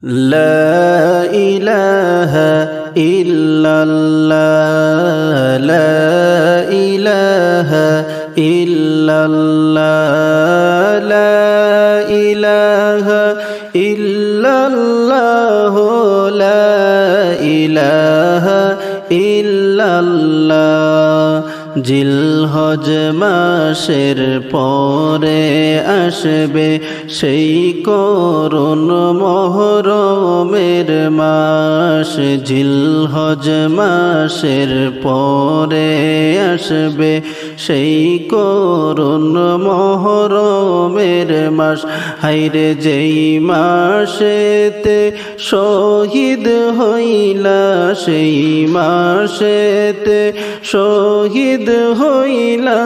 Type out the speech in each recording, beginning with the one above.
لا إله إلا الله لا إله إلا الله لا إله إلا الله لا إله إلا الله জিলহজ মাসের পরে আসবে সেই করুণ মুহরমের মাস জিলহজ মাসের পরে আসবে সেই করুণ মুহরমের মাস হায়রে যেই মাসেতে শহীদ হইলা সেই মাসেতে শহীদ হইলা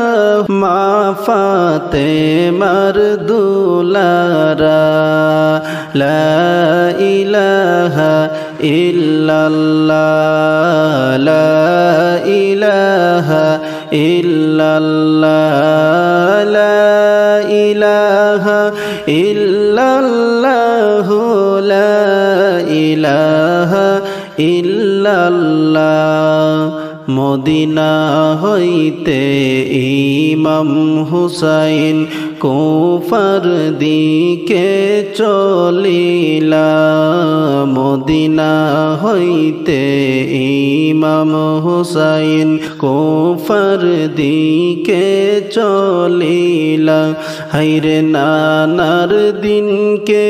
মা ফাতেমার দুলারা লা ইলাহা ইল্লাল্লাহ লা ইলাহা ইল্লাল্লাহ লা ইলাহা ইল্লাল্লাহ লা ইলাহা ইল্লাল্লাহ মদিনা হইতে ইমাম হুসাইন কুফার দিকে চলিলা মদিনা হইতে ইমাম হুসাইন কুফার দিকে চলিলা হায়রে নানার দিনকে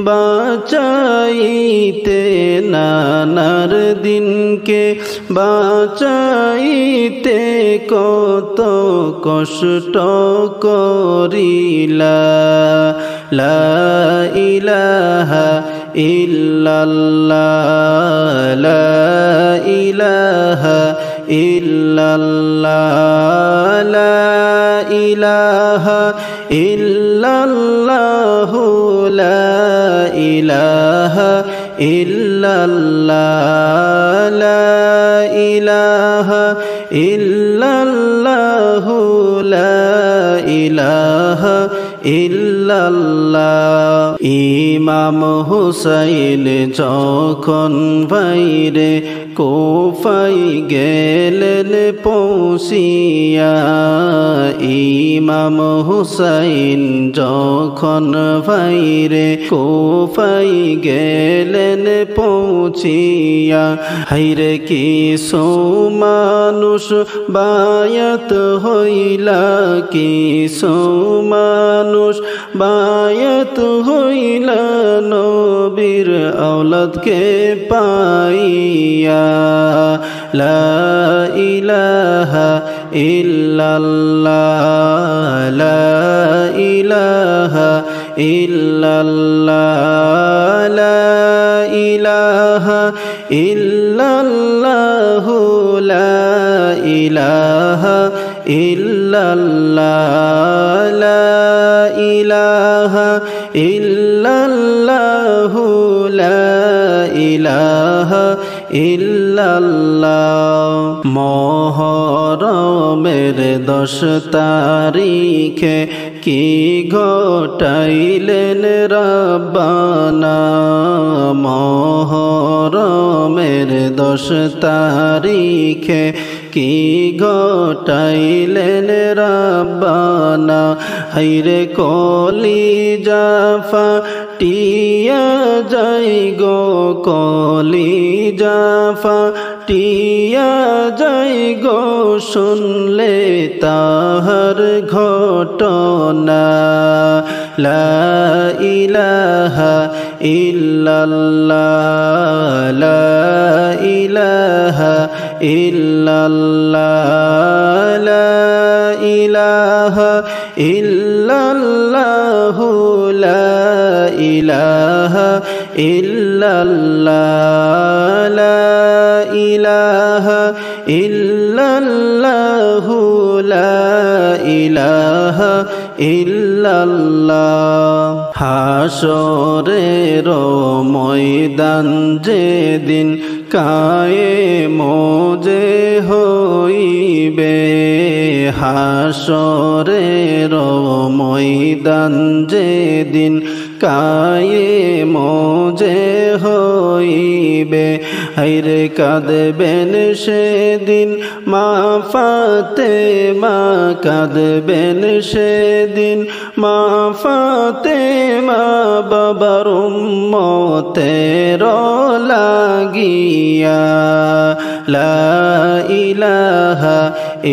বাঁচাইতে নানার দিনকে বাঁচাইতে কত কষ্ট করিলা লা ইলাহা ইল্লাল্লাহ লা ইলাহা ইল্লাল্লাহ লা ইলাহা ইল্লাল্লাহ লা ইলাহা ইল্লাল্লাহ লা ইলাহা ইল্লাল্লাহ লা ইলাহা ইল্লাল্লাহ ইমাম হুসাইন যখন বাইরে কুফায় গেলেন পৌঁছিয়া ইমাম হুসাইন যখন বাইরে কুফায় গেলেন পৌঁছিয়া হায়রে কিছু মানুষ বায়াত হইলা কিছু মানুষ বায়াত হইলা নবীর আওলাদকে পাইয়া লা ইলাহা ইল্লাল্লাহ লা ইলাহা ইল্লাল্লাহ লা ইলাহা ইল্লাল্লাহ লা ইলাহা ইল্লাল্লাহ লা ইলাহা ইল্লাল্লাহ লা ইলাহা ইল্লাল্লাহ মুহরমের 10 তারিখে কি ঘটাইলেন রব্বানা মুহরমের 10 তারিখে কি ঘটাইলেন রব্বানা হায়রে কলিজা ফাটিয়া যাই গো কলিজা ফাটিয়া যাই গো শুনলে তাহার ঘটনা লা ইলাহা ইল্লাল্লাহ লা ইলাহা ইল্লাল্লাহ লা ইলাহা ইল্লাল্লাহ লা ইলাহা ইল্লাল্লাহ লা ইলাহা ইল্লাল্লাহ লা ইলাহা ইল্লাল্লাহ হাসরের ময়দান যেদিন কায়েম যে হইবে হাসরের ময়দান যেদিন কায়ে মোজে হইবে হায়রে কাঁদবেন সেদিন মা ফাতেমা কাঁদবেন সেদিন মা ফাতেমা বাবার উম্মতের লাগিয়া লা ইলাহা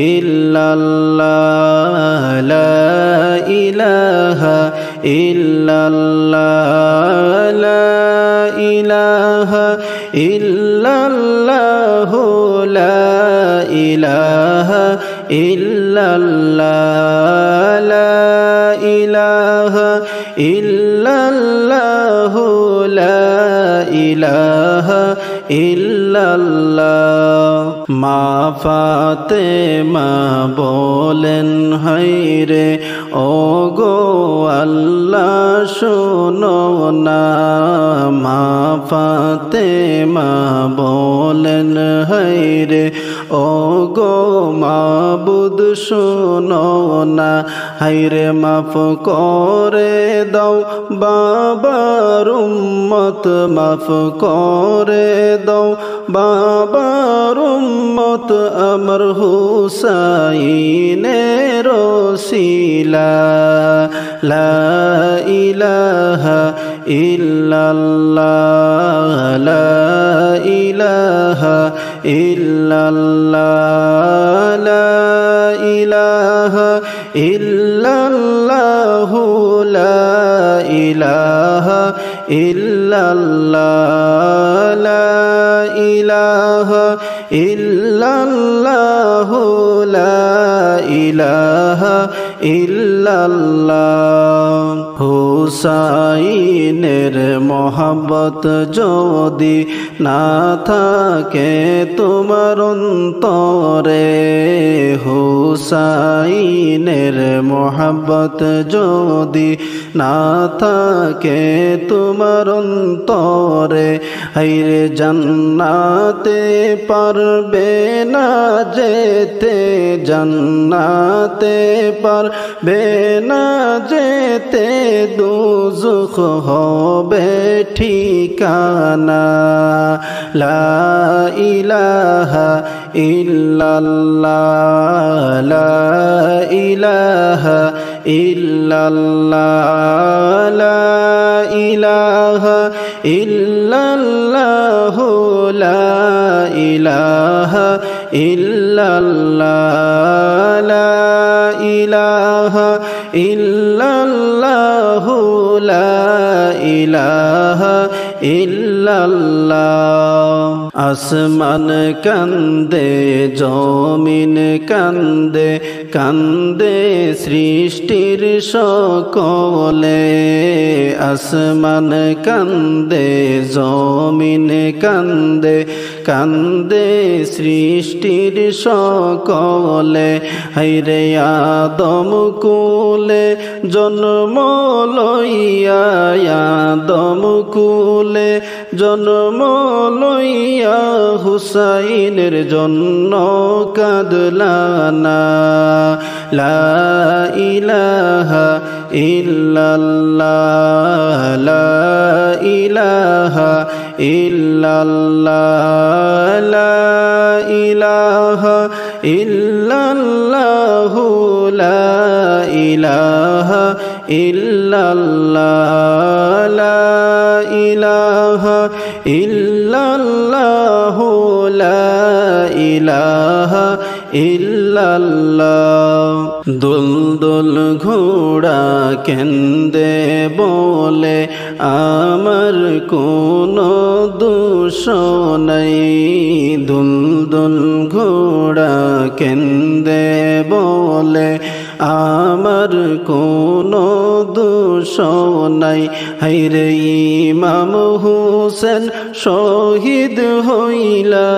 ইল্লাল্লাহ লা ইলাহা ইল্লাল্লাহ লা ইলাহা ইল্লাল্লাহ লা ইলাহা ইল্লাল্লাহ লা ইলাহা ইল্লাল্লাহ লা ইলাহা ইল্লাল্লাহ মা ফাতেমা বলেন হায়রে ওগো আল্লাহ শোনো না মা ফাতেমা বলেন হায়রে ওগো মাবুদ শোনো না হায়রে মাফ করে দাও বাবার উম্মত মাফ করে দাও বাবার উম্মত আমার হুসাইনের ওসিলা লা ইলাহা ইল্লাল্লাহ লা ইলাহা ইল্লাল্লাহ লা ইলাহা ইল্লাল্লাহ লা ইলাহা ইল্লাল্লাহ লা ইলাহা ইল্লাল্লাহ লা ইলাহা ইল্লাল্লাহ হুসাইনের মোহাব্বত যদি না থাকে তোমার অন্তরে হুসাইনের মোহাব্বত যদি না থাকে তোমার অন্তরে হায়রে জান্নাতে পারবে না যেতে জান্নাতে পারবে না যেতে দুজখ হবে ঠিকানা লা ইলাহা ইল্লাল্লাহ লা ইলাহা ইল্লাল্লাহ লা ইলাহা ইল্লাল্লাহ লা ইলাহা ইল্লাল্লাহ লা ইলাহা ইল্লাল্লাহ লা ইলাহা ইল্লাল্লাহ আসমান কান্দে জমিন কান্দে কান্দে সৃষ্টির সকলে আসমান কান্দে জমিন কান্দে কান্দে সৃষ্টির সকলে হায়রে আদম কুলে জন্ম লইয়া আদম কুলে জন্ম লইয়া হুসাইনের জন্য কাঁদলানা লা ইলাহা ইল্লাল্লাহ লা ইলাহা ইল্লাল্লাহ লা ইলাহা ইল্লাল্লাহ লা ইলাহা ইল্লাল্লাহ লা ইলাহা ইল্লাল্লাহ লা ইলাহা ইল্লাল্লাহ দুলদুল ঘোড়া কেন্দে বলে আমার কোনো দোষ নাই দুলদুল ঘোড়া কেন্দে বলে আমার কোনো দোষ নাই হায়রে ইমাম হুসেন শহীদ হইলা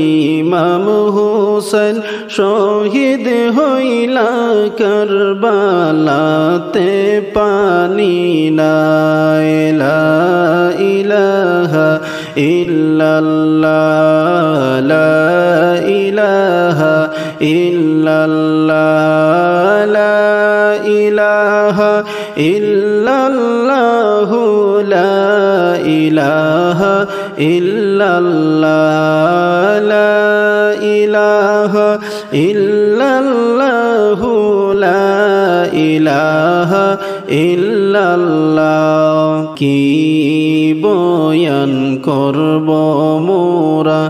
ইমাম হুসেন শহীদ হইলা কারবালাতে পানি নাই লা ইলাহা ইল্লাল্লাহ লা ইলাহা ইল্লাল্লাহ লা ইলাহা ইল্লাল্লাহ ইলাহা ইল্লাল্লাহ লা ইলাহা ইল্লাল্লাহু লা ইলাহা ইল্লাল্লাহ কি বয়ান করব মোরা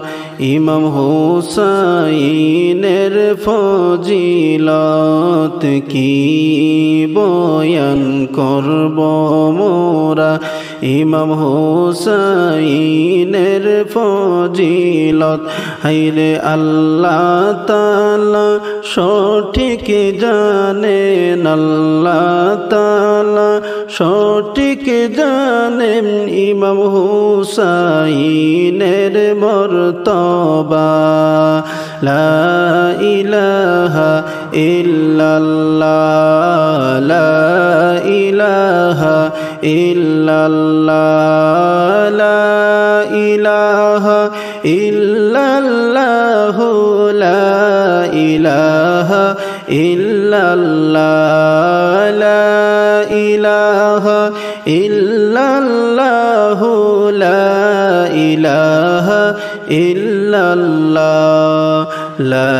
ইমাম হুসাইনের ফজিলত কি বয়ান করব মোরা ইমাম হুসাইনের ফজিলত হাইরে আল্লাহ তাআলা সঠিক জানেন আল্লাহ তাআলা সঠিক জানেন ইমাম হুসাইনের মর্তবা লা ইলাহা ইল্লাল্লাহ লা ইলাহা ইল্লাল্লাহ লা ইলাহা ইল্লাল্লাহ লা ইলাহা ইল্লাল্লাহ লা ইলাহা ইল্লাল্লাহ লা ইলাহা ইল্লাল্লাহ লা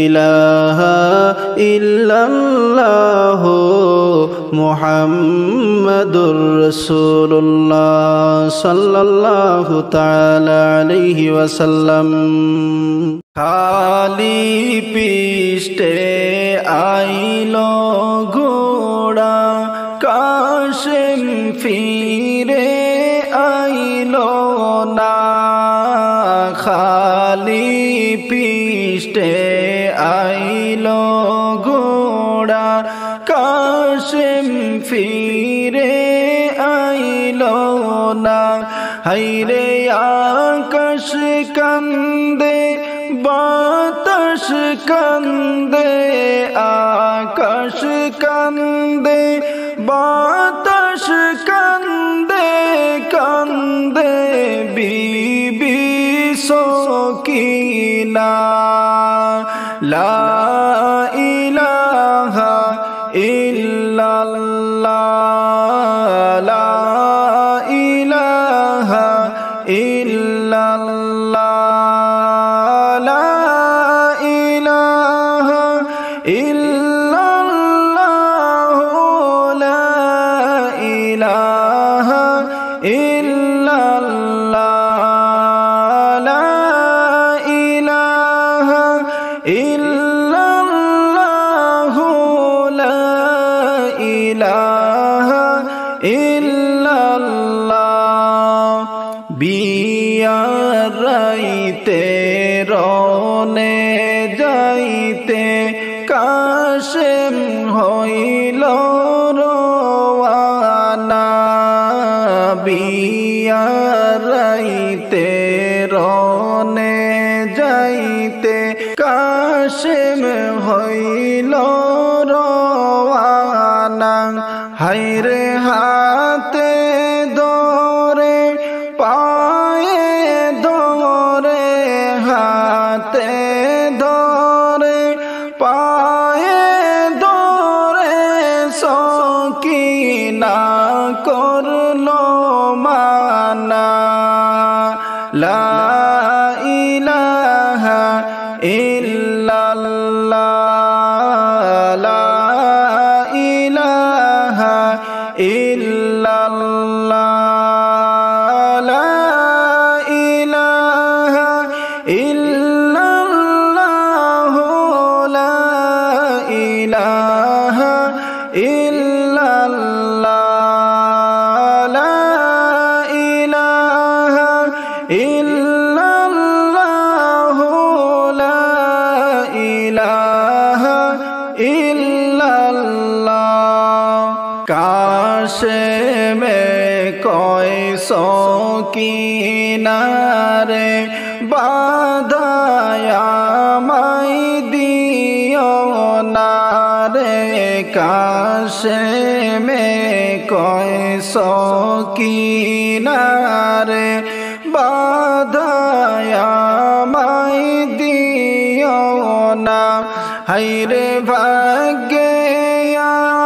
ইলাহা ইল্লাল্লাহ মুহাম্মাদুর রাসূলুল্লাহ সাল্লাল্লাহু তাআলা আলাইহি ওয়াসাল্লাম খালি পৃষ্ঠে আইলো ঘোড়া কাশেম ফিরে আইলো না খালি পৃষ্ঠে আইলো ঘোড়া কাশেম ফিরে আইলো না হাইরে আকাশ কান্দে বাতাস কান্দে আকাশ কান্দে বাতাস কান্দে কান্দে বিবি সকিনা লা ইলাহা ইল্লাল্লাহ লা ইলাহা ইল্লাল্লাহ লা ইলাহা ইল্লাল্লাহ লা ইলাহা ইল্লাল্লাহ লা ইলাহা ইল্লাল্লাহ লা ইলাহা ইল্লাল্লাহ বিয়ারাইতে রনে যাইতে কাশেম হইল রওয়ানা বিয়ারাইতে রনে যাইতে কাশেম হইল রওয়ানা হায়রে হাতে ধরে পায়ে ধরে হাতে ধরে পায়ে ধরে সকিনা করলো মানা লা ইলাহা ইল্লাল্লাহ লা ইলাহা ইল্লাল্লাহ লা ইলাহা ইল্লাল্লাহ লা ইলাহা ইল্লাল্লাহ লা ইলাহা ইল্লাল্লাহ লা ইলাহা ইল্লাল্লাহ কাশেমে কয় সকিনারে বাধায়া মাই দিও না রে কাশেমে কয় সকিনারে বাধায়া মাই দিও না হায়রে ভাগ্যে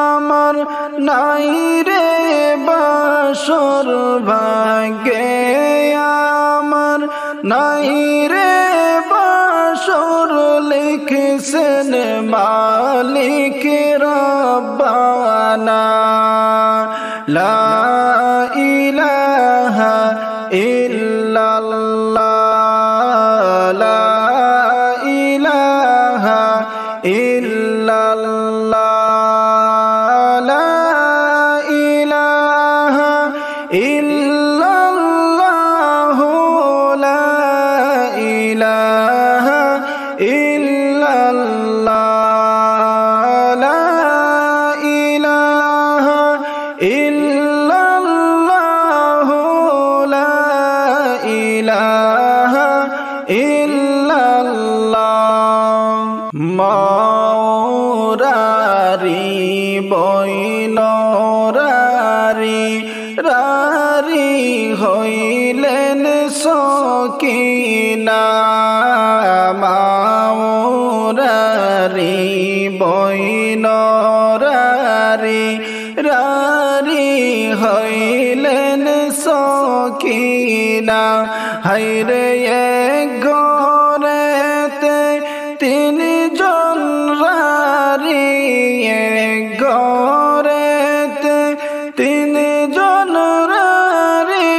আমার নাই রে বাসর ভাগ্যে নাই রে বাসর লিখছেন মালিক রব্বানা লা ইলাহা ইল্লাল্লাহ লা ইলাহা ইল্লাল্লাহ লা ইলাহা ইল্লাল্লাহ লা ইলাহা ইল্লাল্লাহ লা ইলাহা ইল্লাল্লাহ লা ইলাহা ইল্লাল্লাহ মাওরারি বইনরারি রারি হইলেন সকিনা মাওরারি বইনরারি রারি হইলেন সকিনা হায়রে এক ঘরেতে তিনজন রারি এক ঘরেতে তিনজন রারি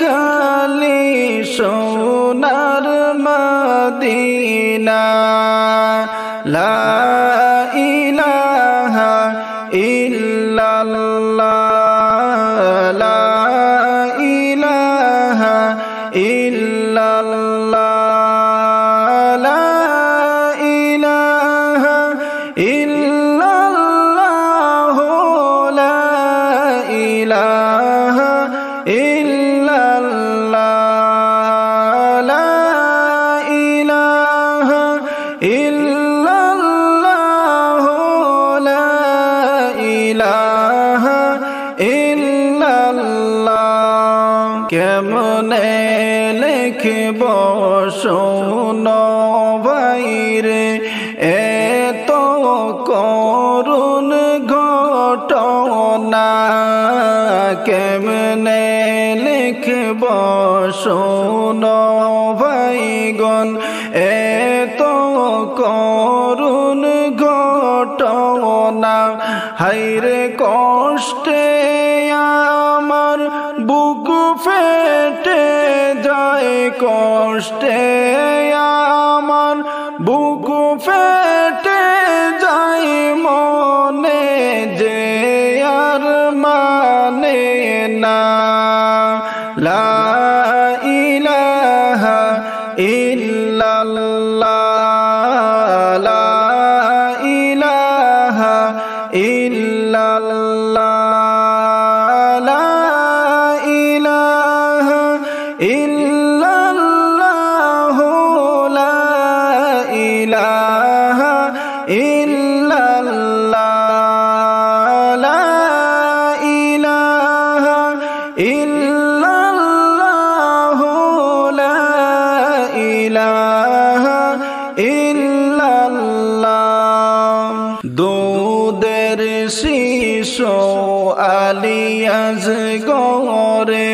খালি সোনার মদিনা লা ইলাহা ইল্লাল্লাহ লা ইলাহা ইল্লাল্লাহ লা ইলাহা ইল্লাল্লাহ লা ইলাহা ইল্লাল্লাহ লা ইলাহা ইল্লাল্লাহ লা ইলাহা ইল্লাল্লাহ কেমনে লিখব শোনো ভাইরে এত করুণ ঘটনা কেমনে লিখব শোনো ভাইগণ এত করুণ ঘটনা হায়রে কষ্টে আমার বুক ফেটে যায় কষ্টে আমার বুক ফেটে যায় মনে যে আর মানে না লা ইলাহা ইল্লাল্লাহ লা ইলাহা ইল্লাল্লাহ লা ইলাহা ইল্লাল্লাহ লা ইলাহা ইল্লাল্লাহ লা ইলাহা ইল্লাল্লাহ লা ইলাহা ইল্লাল্লাহ দুধের শিশু আলিয়াজ গরে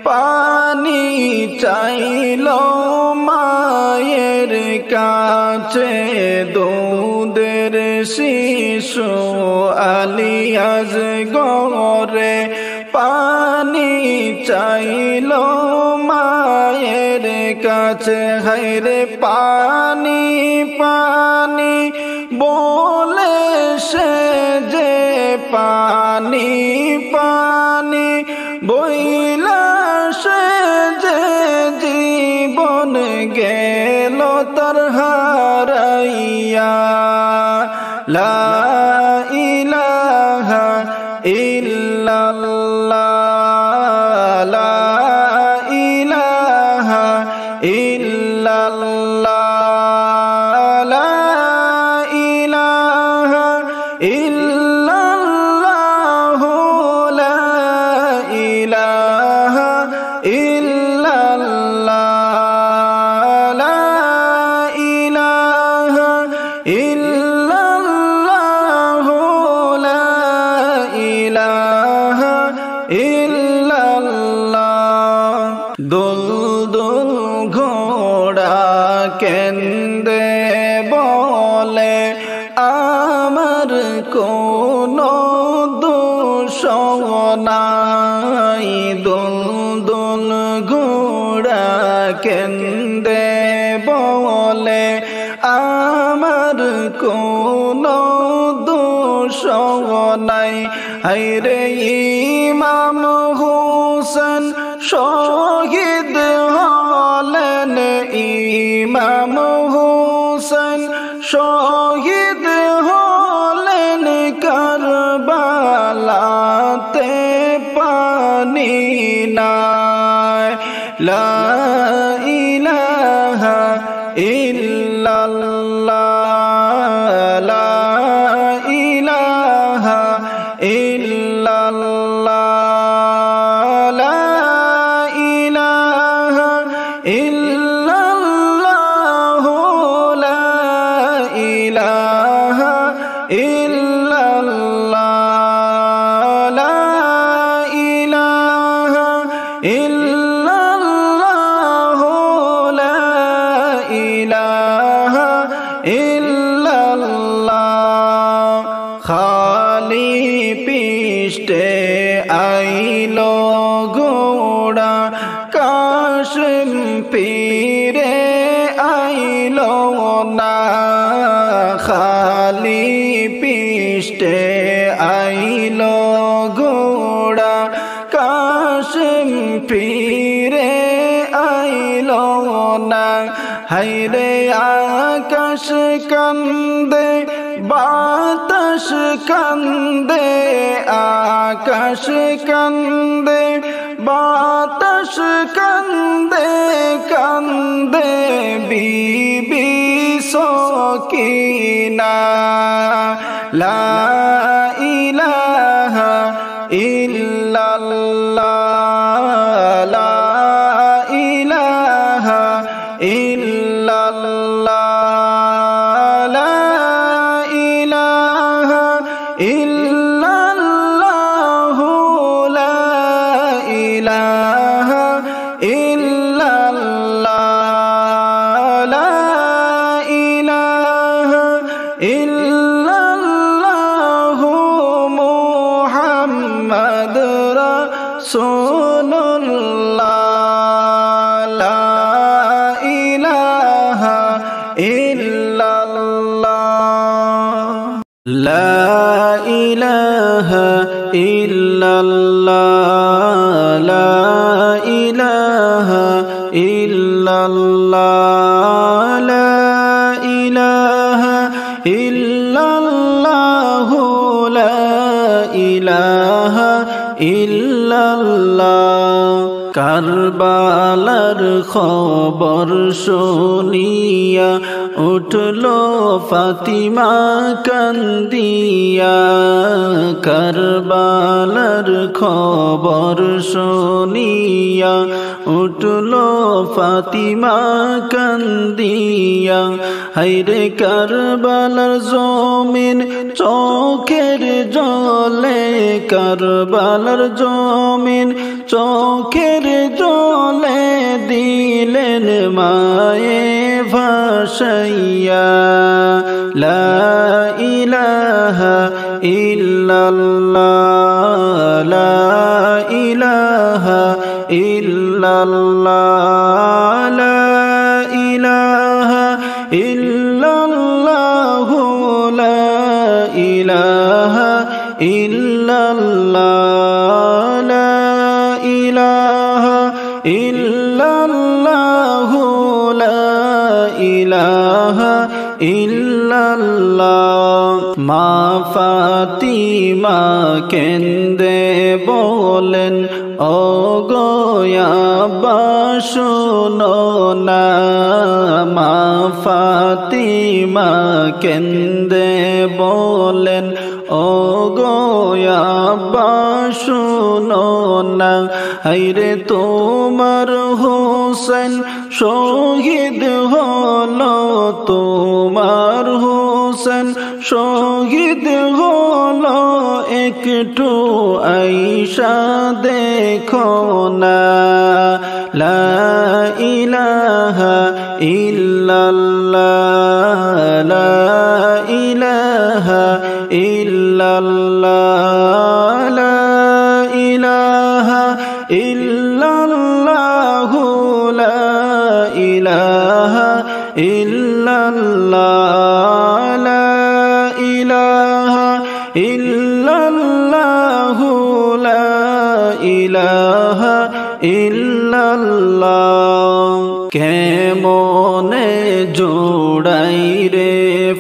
পানি চাইল মায়ের কাছে দুধের শিশু আলিয়াজ গরে পানি চাইল মায়ের কাছে হায়রে পানি পানি বলে সে যে পানি পানি বইলা সে যে জীবন গেল তার হারাইয়া লা ইলাহা ইল্লাল্লাহ লা ইলাহা ইল্লাল্লাহ লা ইলাহা ইল্লাল্লাহ লা ইলাহা ইল্লাল্লাহ লা ইলাহা ইল্লাল্লাহ লা ইলাহা ইল্লাল্লাহ দুলদুল ঘোড়া কেন্দে বলে আমার কোনো দোষ নাই। দুলদুল ঘোড়া কেন্দে বলে আমার কোনো দোষ নাই। হায়রে ইমাম হোসেন শহীদ হলেন, ইমাম হোসেন শহীদ হলেন কারবালাতে পানি নাই। লা ইলাহা ইল্লাল্লাহ, লা ইলাহা ইল্লাল্লাহ, লা ইলাহা ইল্লাল্লাহ, লা ইলাহা ইল্লাল্লাহ, লা ইলাহা ইল্লাল্লাহ, লা ইলাহা ইল্লাল্লাহ। খালি পিষ্টে আইলো ঘোড়া কাশিম পীরে আইলো না। খালি পিষ্টে আইলো ঘোড়া কাশিম পীরে আইলো না। হায়রে আকাশ কান্দে বাতাস কান্দে, আকাশ কান্দে বাতাস কান্দে, কান্দে বিবি সকিনা। লা ইলাহা ইল্লাল্লাহ, লা ইলাহা ইল্লাল্লাহ, লা ইলাহা ইল্লাল্লাহ, লা ইলাহা ইল্লাল্লাহ, লা ইলাহা ইল্লাল্লাহ, মুহাম্মদ রাসূলুল্লাহ। লা ইলাহা ইল্লাল্লাহ, লা ইলাহা ইল্লাল্লাহ, লা ইলাহা ইল্লাল্লাহ, লা ইলাহা ইল্লাল্লাহ, লা ইলাহা ইল্লাল্লাহ। কারবালার খবর শুনিয়া উঠল ফাতিমা কান্দিয়া। কারবালার খবর শুনিয়া উঠল ফাতিমা কান্দিয়া। হায়রে কারবালার জমিন চোখের জলে, কারবালার জমিন চোখের জলে দিলেন মায়ে ভাসাইয়া। লা ইলাহা ইল্লাল্লাহ, লা ইলাহা ইল্লাল্লাহ, লা ইলাহা ইল্লাল্লাহ, লা ইলাহা ইল্লাল্লাহ, লা ইলাহা ইল্লাল্লাহ, লা ইলাহা ইল্লাল্লাহ। মা ফাতিমা কেন্দে বলেন ও গো আব্বা শোনো না। মা ফাতিমা কেন্দে বলেন ও গো আব্বা শোনো না। হায়রে তোমার হোসেন শহীদ হলো, তোমার হোসেন শহীদ হলো, একটু আইসা দেখো না। লা ইলাহা ইল্লাল্লাহ লা ইলাহা ইল্লাল্লাহ লা ইলাহা ইল্লাল্লাহ লা ইলাহা ইল্লাল্লাহ লা ইলাহা ইল্লাল্লাহ লা ইলাহা ইল্লাল্লাহ কেমনে জোড়াই রে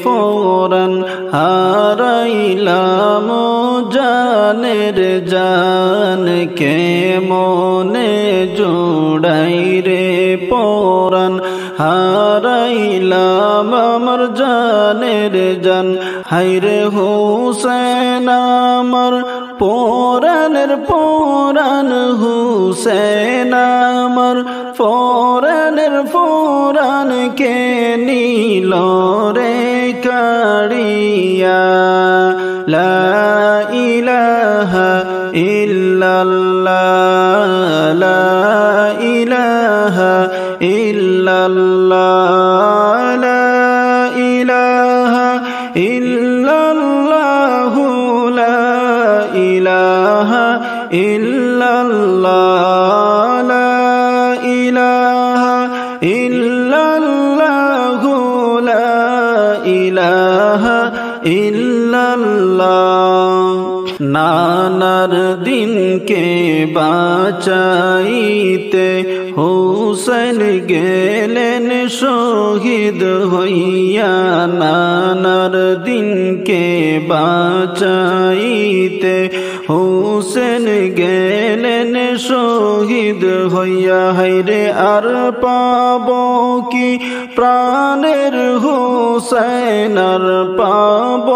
ফোরান হারাইলাম জানের জান কেমনে জোড়াই রে পরান হারাইলাম আমার জানের জান হায়রে হোসেন আমার পরানের পরান হোসেন আমার পরানের পরান কে নীল রে কাড়িয়া লা ইলাহা ইল্লাল্লাহ লা ইলাহা ইল্লাল্লাহ লা ইলাহা ইল্লাল্লাহ লা ইলাহা ইল্লাল্লাহ লা ইলাহা ইল্লাল্লাহ লা ইলাহা ইল্লাল্লাহ নানার দিনকে বাঁচাইতে হোসেন গেলেন শহীদ হইয়া নানার দিনকে বাঁচাইতে হোসেন গেলেন শহীদ হইয়া হায়রে আর পাব কি প্রাণের হোসেন আর পাব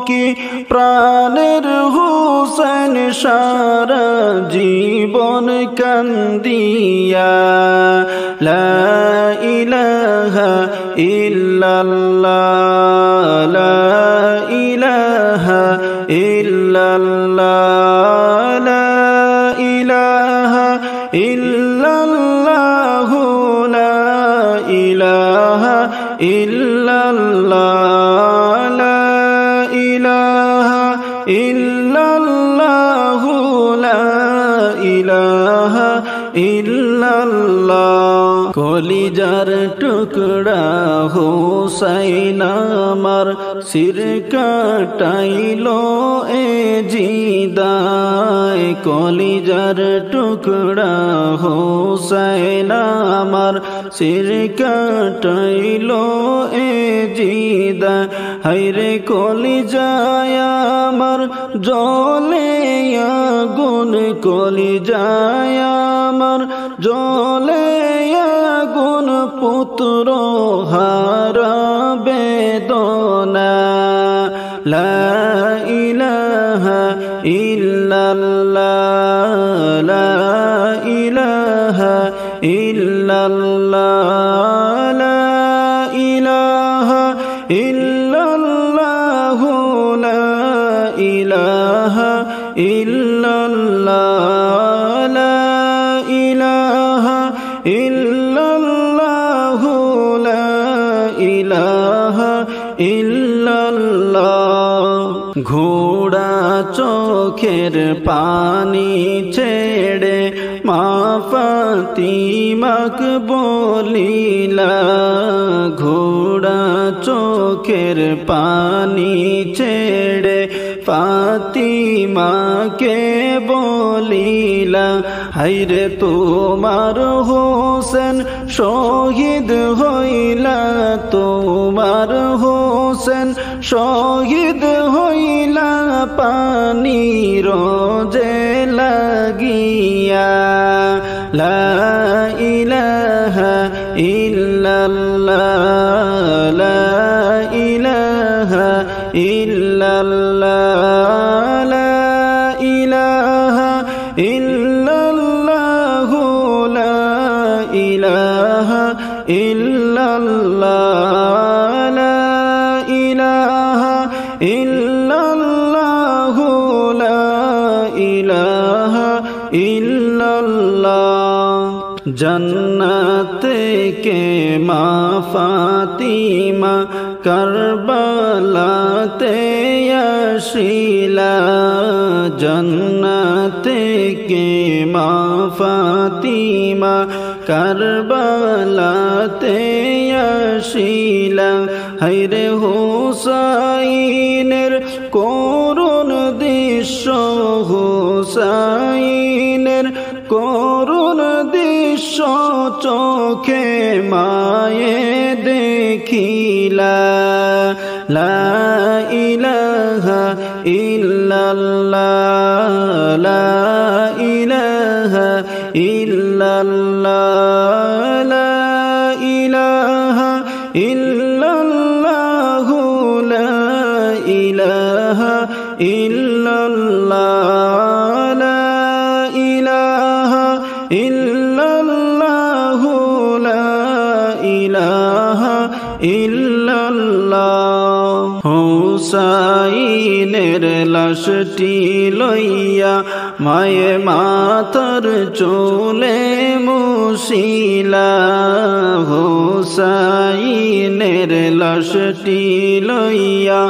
কি প্রাণের হোসেন সারা জীবন কান্দিয়া লা ইলাহা ইল্লাল্লাহ লা ইলাহা ইল্লাল্লাহ লা ইলাহা ইল্লাল্লাহ লা ইলাহা ইল্লাল্লাহ লা ইলাহা ইল্লাল্লাহ লা ইলাহা ইল্লাল্লাহ কলিজার টুকরা হোসেন আমার শির কাটাইলো এ জিদায় কলিজার টুকরা হোসেন আমার শির কাটাইলো এ জিদা হায়রে কলিজায় আমার জলে আগুন কলিজায় আমার জলে আগুন পুত্র হারা বেদনা লা ইলাহা ইল্লাল্লাহ লা ইলাহা ইল্লাল্লাহ লা ইলাহা ইল্লাল্লাহ লা ইলাহা ইল্লাল্লাহ লা ইলাহা ইল্লাল্লাহ লা ইলাহা ইল্লাল্লাহ ঘোড়া চোখের পানি ছেড়ে মা ফাতিমাক বলিলা ঘোড়া চোখের পানি ছেড়ে ফাতিমাকে বলিলা হায়রে তোমার হোসেন শহীদ হইলা তোমার হোসেন শহীদ হইলা পানি রোজে লাগিয়া লা ইলাহা ইল্লাল্লাহ লা ইলাহা ইল্লাল্লাহ লা ইলাহা ইল্লাল্লাহ লা ইলাহা ইল্লাল্লাহ লা ইলাহা ইল্লাল্লাহ লা ইলাহা ইল্লাল্লাহ जन्नत के माँ फातिमा करबलाते यशीला जन्नत के माँ फातिमा करबलाते यशीला हैरे हुसैনের করুণ দৃশ্য হুসাইনের করুণ দৃশ্য চোখে মায়ে দেখিলা লা ইলাহা ইল্লাল্লাহ লা ইলাহা ইল্লাল্লাহ লা ইলাহা ইল্লাল্লাহ লা ইলাহা ইল্লাল্লাহ লা ইলাহা ইল্লাল্লাহ লা ইলাহা ইল্লাল্লাহ হুসাইনের লাশটি লইয়া মায়ে মাথার চুলে মুছিলা হুসাইনের লাশটি লইয়া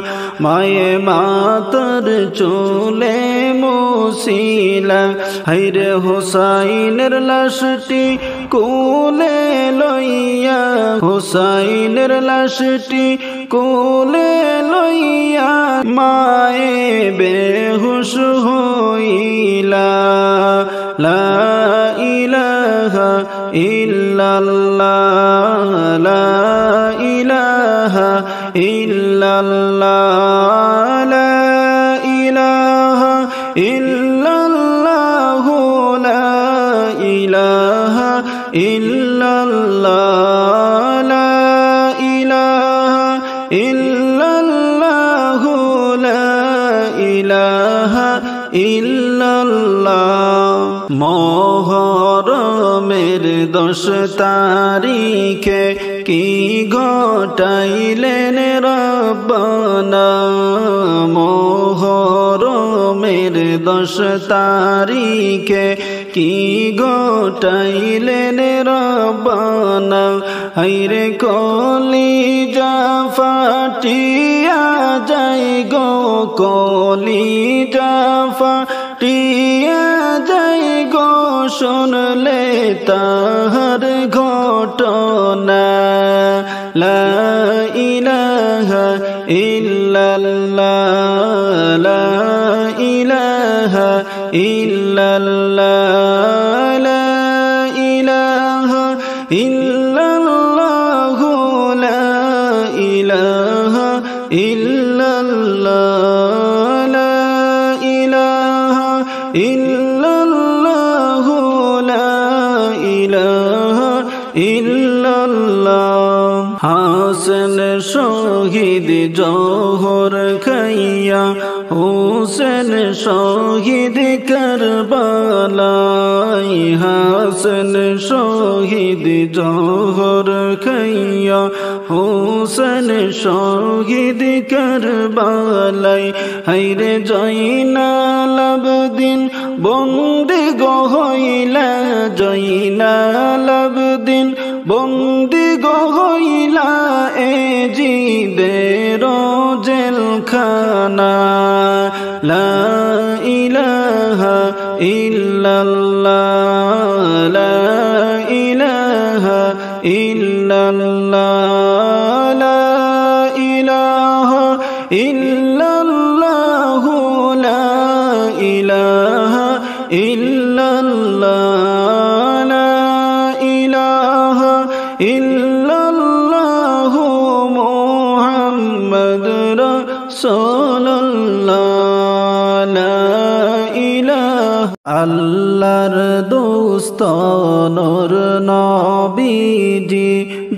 মায়ে মাথার চুলে মুছিলা হায়রে হুসাইনের লাশটি কোলে লইয়া হুসাইনের লাশটি কোলে লইয়া মায়ে বেহুশ হইলা লা ইলাহা ইল্লাল্লাহ লা ইলাহা ইল্লাল্লাহ লা ইলাহা ইল্লাল্লাহ লা ইলাহা ইল্লাল্লাহ লা ইলাহা ইল্লাল্লাহ লা ইলাহা ইল্লাল্লাহ মুহরমের 10 তারিখে কি ঘটাইলেন রব্বানা মুহরমের 10 তারিখে কি ঘটাইলেন রব্বানা হায়রে কলিজা ফাটিয়া যায় গো কলিজা ফাটিয়া যায় গো শুনলে তাহার ঘটনা লা ইলাহা ইল্লাল্লাহ লা ইলাহা ইল্লাল্লাহ লা ইলাহা ইল্লাল্লাহ লা ইলাহা ইল্লাল্লাহ লা ইলাহা ইল্লাল্লাহ লা ইলাহা ইল্লাল্লাহ হাসান শহীদ জোহর খাইয়া হুসেন শহীদ কারবালায় হাসান শহীদ জোহর খাইয়া হুসেন শহীদ কারবালায় হায়রে জয়নাল আবদিন বন্দি গো হইলা জয়নাল আবদিন বন্দি গো হইলা এ জিদের জেলখানা লা ইলাহা ইল্লাল্লাহ লা ইলাহা ইল্লাল্লাহ লা ইলাহা ইল্লাল্লাহ লা ইলাহা ইল্লাল্লাহ লা ইলাহা ইল্লাল্লাহ মুহাম্মদ রাসূলুল্লাহ লা ইলাহা আল্লাহর দোস্ত নূর নবীজি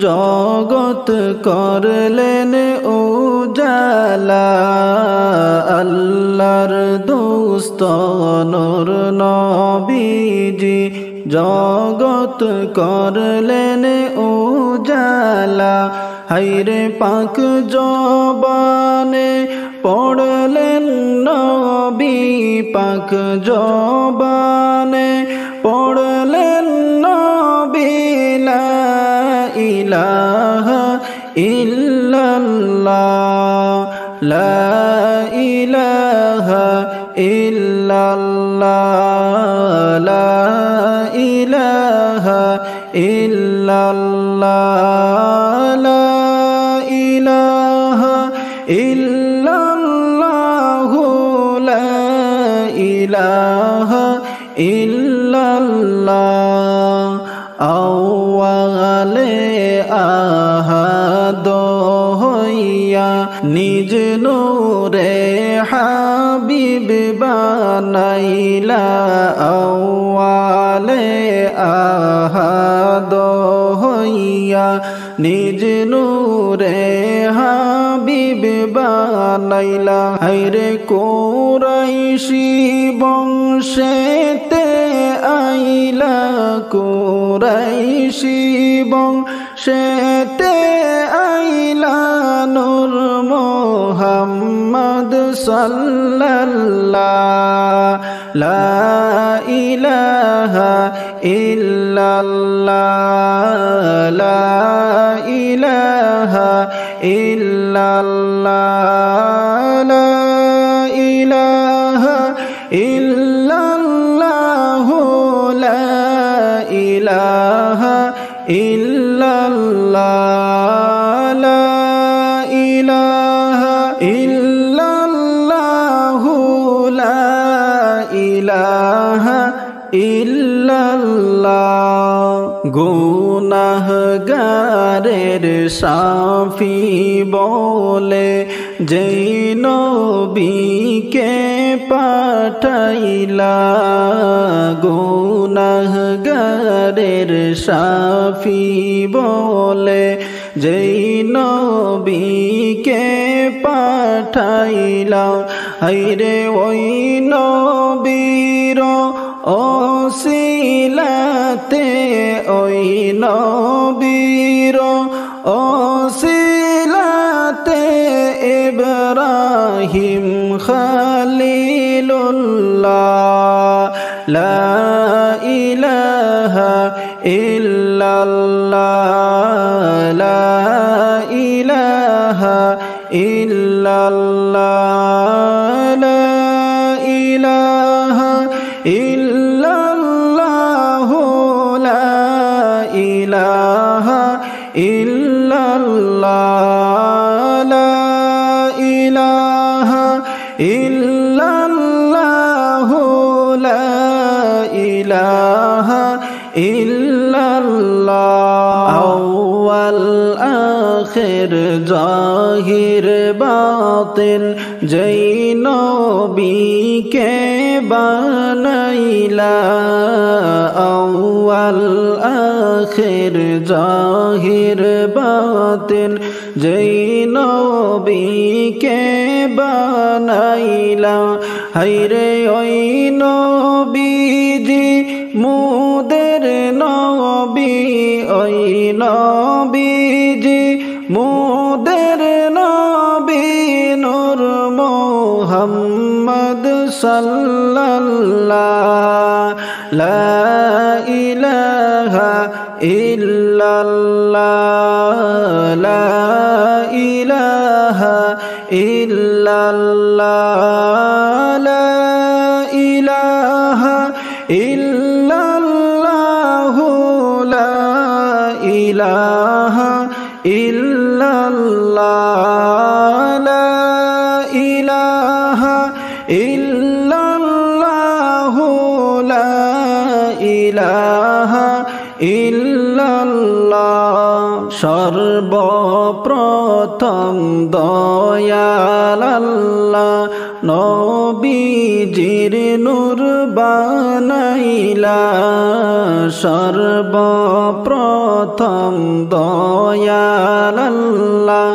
জগত করলেন উজালা আল্লাহর দোস্ত নূর নবীজি জগত করলেন উজালা হায়রে পাক জবানে পড়লেন নবী পাক জবানে পড়লেন নবী ইলাহা ইল্লাল্লাহ লা ইলাহা ইল্লাল্লাহ লা ইলাহা ইল্লাল্লাহ লা ইলাহা ইল্লাল্লাহ লা ইলাহা ইল্লাল্লাহ আওয়ালে আহাদ হইয়া নিজ নূরে হাবিব বানাইলা আওয়ালে আহাদ হইয়া নিজ নূরে হাবিব বানাইলা হায়রে কুরাইশি বংশেতে আইলা কুরাইশি বংশেতে আইলা নূর মুহাম্মদ সাল্লাল্লাহ লা ইলাহা ইল্লাল্লাহ লা ইলাহা ইল্লাল্লাহ লা ইলাহা ইল্লাল্লাহ লা ইলাহা ইল্লাল্লাহ লা ইলাহা ইল্লাল্লাহ লা ইলাহা ইল্লাল্লাহ গুনাহগারের সাফি বলে যেই নবীকে পাঠাইলা গুনাহগারের সাফি বলে যেই নবীকে পাঠাইলা হায়রে ওই নবীর ওসিলাতে ওই নবীর ওসিলাতে ইব্রাহিম খলিলুল্লাহ লা ইলাহা ইল্লাল্লাহ লা ইলাহা ইল্লাল্লাহ লা ইলাহা ইল্লাল্লাহ লা ইলাহা ইল্লাল্লাহ লা ইলাহা ইল্লাল্লাহ লা ইলাহা ইল্লাল্লাহ আউয়াল আখির জাহির বাতিন যেই নবীকে বানাইলা আউয়াল আখির জাহির বাতিন যেই নবীকে বানাইলা হায়রে ওই নবীজি মুদের নবী ওই নবীজি মুদের নবী নূর মুহাম্মদ সাল্লাল্লাহ লা ইলাহা ইল্লাল্লাহ লা ইলাহা ইল্লাল্লাহ লা ইলাহা ইল্লাল্লাহ লা ইলাহা ইল্লাল্লাহ লা ইলাহা ইল্লাল্লাহ লা ইলাহা ইল্লাল্লাহ সর্বপ্রথম দয়াল আল্লাহ নবীজির নূর বানাইলা সর্বপ্রথম দয়াল আল্লাহ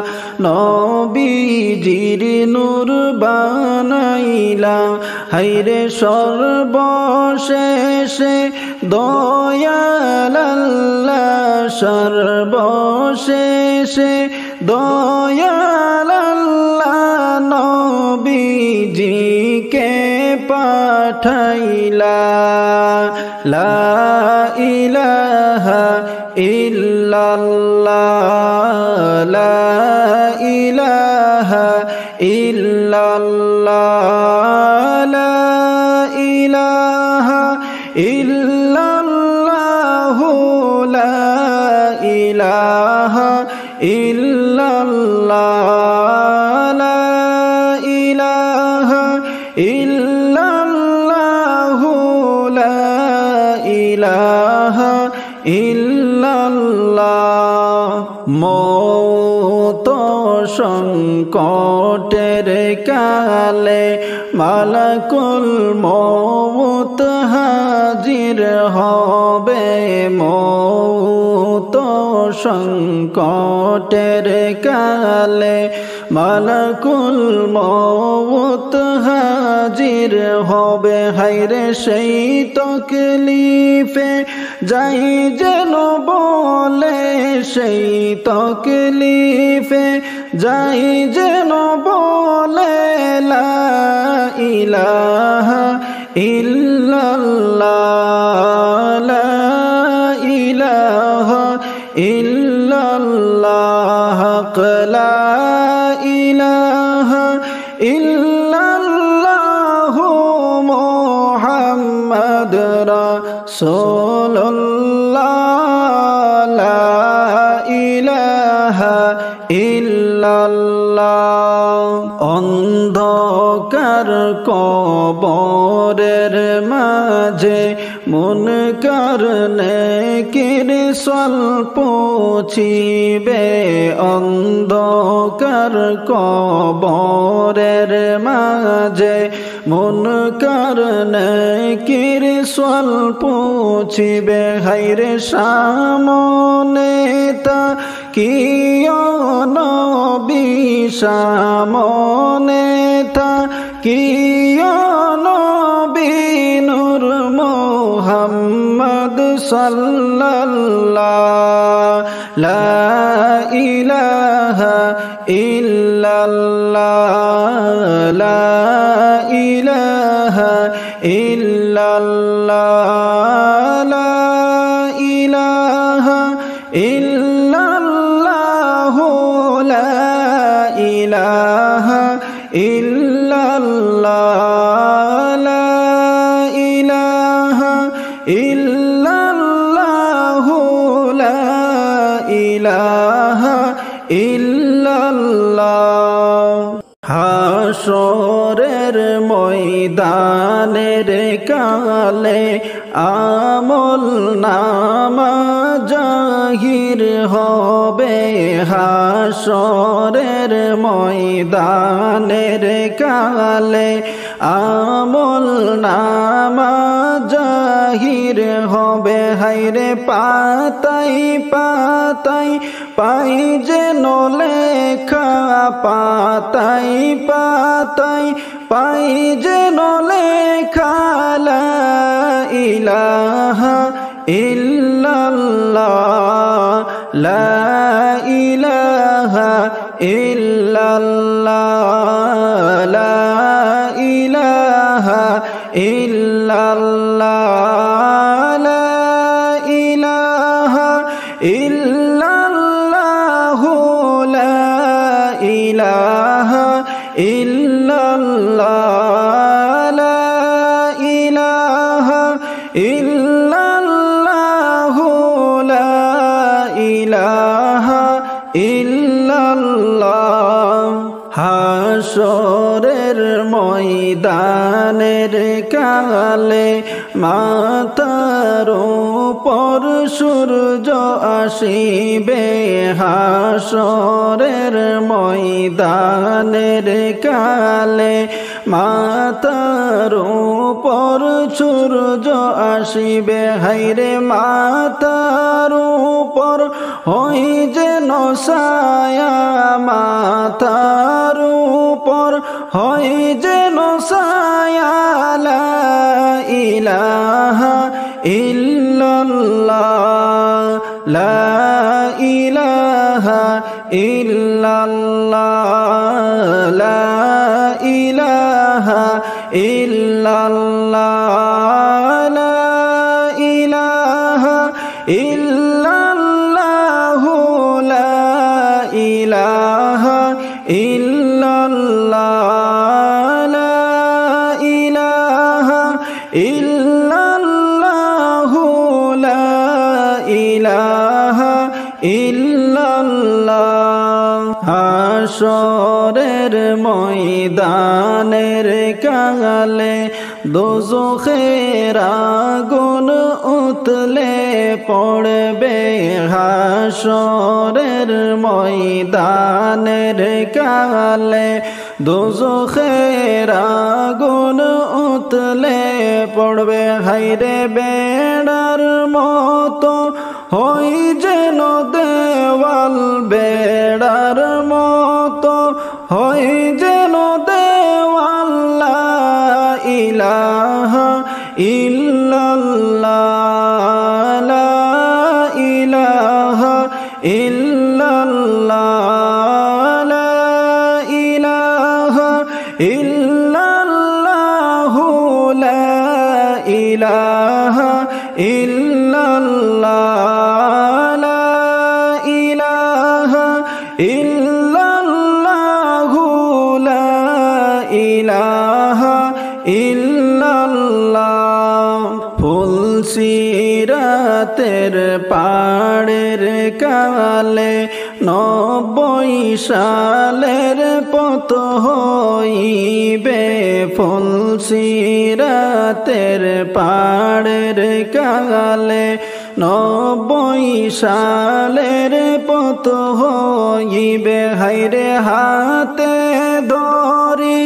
নবীজির নূর বানাইলা হায়রে সর্বশেষে দয়াল আল্লাহ সর্বশেষে দয়াল আল্লাহ নবীজিকে পাঠাইলা লা ইলাহা ইল্লাল্লাহ লা ইলাহা ইল্লাল্লাহ লা ইলাহা ইল্লাল্লাহ লা ইলাহা ইল্লাল্লাহ লা ইলাহা ইল্লাল্লাহ লা ইলাহা ইল্লাল্লাহ মৌত সংকটের কালে মালাকুল মৌত হাজির হবে মৌত সংকটের কালে মালাকুল মৌত হাজির হবে হায়রে সেই তকলিফে যাই যেন বলে সেই তকলিফে যাই যেন বলে লা ইলাহা ইল্লাল্লাহ লা ইলাহা ইল্লাল্লাহ লা ইলাহা ইল্লাল্লাহ মুহাম্মদ রাসূলুল্লাহ লা ইলাহা ইল্লাল্লাহ অন্ধকার কবরের মাঝে মুনকার নেকির স্বল্প ছিবে অন্ধকার কবরের মাঝে মুনকার নেকির স্বল্প ছিবে হায়রে সামনে তা কিয় নবী সামনে তা কিয় নবী নূর মুহাম্মদ সাল্লাল্লাহ লা ইলাহা ইল্লাল্লাহ লা ইলাহা ইল্লাল্লাহ লা ইলাহা ইল্লাল্লাহ লা ইলাহা ইল্লাল্লাহ লা ইলাহা ইল্লাল্লাহ লা ইলাহা ইল্লাল্লাহ হাসরের ময়দানের কালে আমল নামা জাহির হবে হাসরের ময়দানের কালে আমল নামা জাহির হবে হায়রে পাতাই পাতাই পাই যেন লেখা পাতাই পাতাই পাই যেন লেখা লা ইলাহা ইল্লাল্লাহ লা ইলাহা ইল্লাল্লাহ লা ইলাহা ইল্লাল্লাহ লা ইলাহা ইল্লাল্লাহ লা ইলাহা ইল্লাল্লাহ লা ইলাহা ইল্লাল্লাহ লা ইলাহা ইল্লাল্লাহ হাসরের ময়দানের কালে মাথার উপর সূর্য আসিবে হাসরের ময়দানের কালে মাথার উপর সূর্য আসিবে হায়রে মাথার উপর হই যেন ছায়া মাথার উপর হই যেন ছায়া লা ইলাহা ইল্লাল্লাহ লা ইলাহা ইল্লাল্লাহ লা ইলাহা ইল্লাল্লাহ লা ইলাহা ইল্লাল্লাহ ইল্লাল্লাহ হাসরের ময়দানের কালে দোজখের আগুন উতলে পড়বে হাসরের ময়দানের কালে দোজখের আগুন উতলে পড়বে হায়রে বেড়ার মতো হই যেন দেওয়াল বেড়ার মতো হই যেন দেওয়াল লা ইলাহা ইল্লাল্লাহ লা ইলাহা ইল্লাল্লাহ লা ইলাহা ইল্লাল্লাহ লা ইলাহা ইল্লাল্লাহ লা ইলাহা ইল্লাল্লাহ লা ইলাহা ইল্লাল্লাহ ফুলসিরাতের পাড়ের কালে 90 সালের পত হইবে ফুলসিরাতের পাড়ের কালে 90 সালের পত হইবে হায়রে হাতে ধরি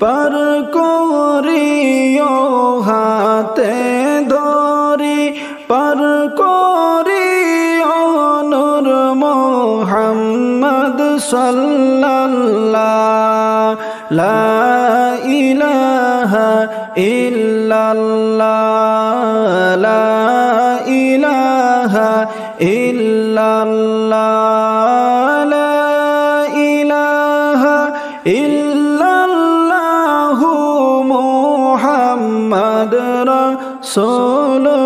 পার করিও হাতে ধরি পার করিও নূর মুহাম্মদ সাল্লাল্লাহ লা ইলাহা ইল্লাল্লাহ লা ইলাহা ইল্লাল্লাহ লা ইলাহা ইল্লাল্লাহু মুহাম্মদ রাসূলুল্লাহ